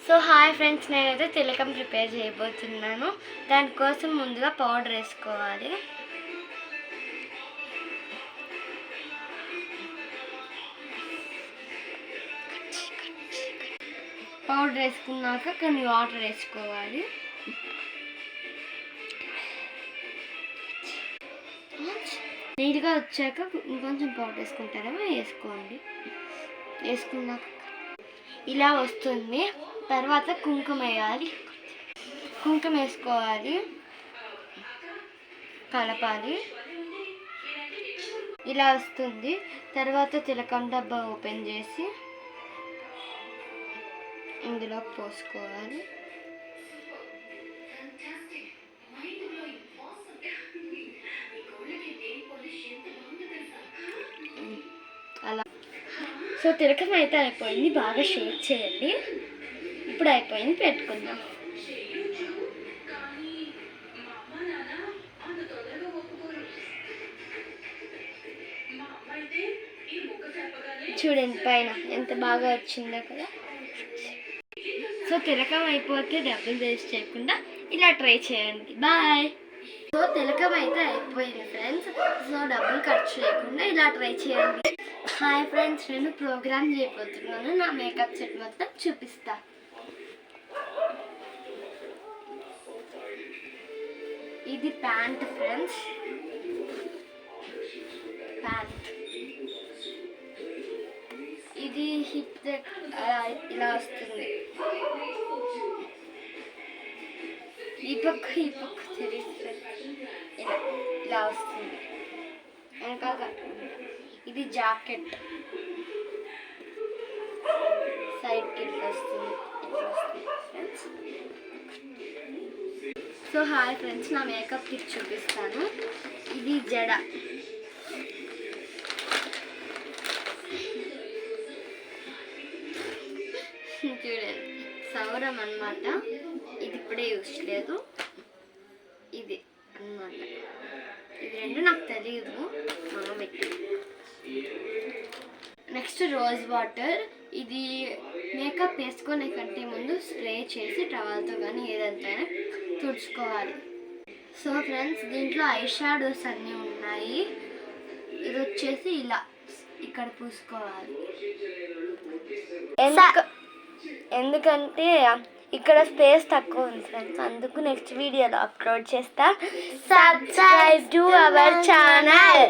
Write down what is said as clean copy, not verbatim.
So hi friends, నేనైతే తిలకం prepare చేయబోతున్నాను. దానికోసం ముందుగా పౌడర్ వేసుకోవాలి. పౌడర్ వేసుకున్నాక కొన్ని వాటర్ వేసుకోవాలి. నీట్గా వచ్చాక ఇంకొంచెం పౌడర్ వేసుకుంటారేమో వేసుకోండి. వేసుకున్నాక ఇలా వస్తుంది. తర్వాత కుంకుమ వేయాలి. కుంకుమ వేసుకోవాలి, కలపాలి. ఇలా వస్తుంది. తర్వాత తిలకం డబ్బా ఓపెన్ చేసి ఇందులో పోసుకోవాలి. అలా సో తిలకం అయితే అయిపోయింది. బాగా షేక్ చేయండి. ఇప్పుడు అయిపోయింది, పెట్టుకుందాం. చూడండి పైన ఎంత బాగా వచ్చిందో కదా. సో తిలకం అయిపోతే డబ్బులు వేస్ట్ చేయకుండా ఇలా ట్రై చేయండి. బాయ్. సో తిలకం అయితే అయిపోయింది ఫ్రెండ్స్. సో డబ్బులు ఖర్చు చేయకుండా ఇలా ట్రై చేయండి. హాయ్ ఫ్రెండ్స్, నేను ప్రోగ్రామ్ చేయబోతున్నాను. నా మేకప్ సెట్ మొత్తం చూపిస్తా. ఇది ప్యాంట్ ఫ్రెండ్స్, ప్యాంట్. ఇది హిప్ ఇలా వస్తుంది. ఈ పక్క తెలిస్తే ఇలా వస్తుంది. వెనకాల ఇది జాకెట్, సైడ్కి ఇట్లా వస్తుంది. ఫ్రెండ్స్ సో హాయ్ ఫ్రెండ్స్, నా మేకప్ కిట్ చూపిస్తాను. ఇది జడ. చూడండి, సౌరం అన్నమాట. ఇది ఇప్పుడే యూజ్ లేదు. ఇది అన్నమాట. ఇది రెండు నాకు తెలియదు, మమ్మ పెట్టి. Next rose water. ఇది మేకప్ వేసుకునే కంటే ముందు స్ప్రే చేసి టవల్తో కానీ ఏదంతా తుడుచుకోవాలి. సో ఫ్రెండ్స్, దీంట్లో ఐ షాడోస్ అన్నీ ఉన్నాయి. ఇది వచ్చేసి ఇలా ఇక్కడ పూసుకోవాలి. ఎందుకంటే ఇక్కడ స్పేస్ తక్కువ ఉంది ఫ్రెండ్స్, అందుకు నెక్స్ట్ వీడియోలో అప్లోడ్ చేస్తా. Subscribe to our channel.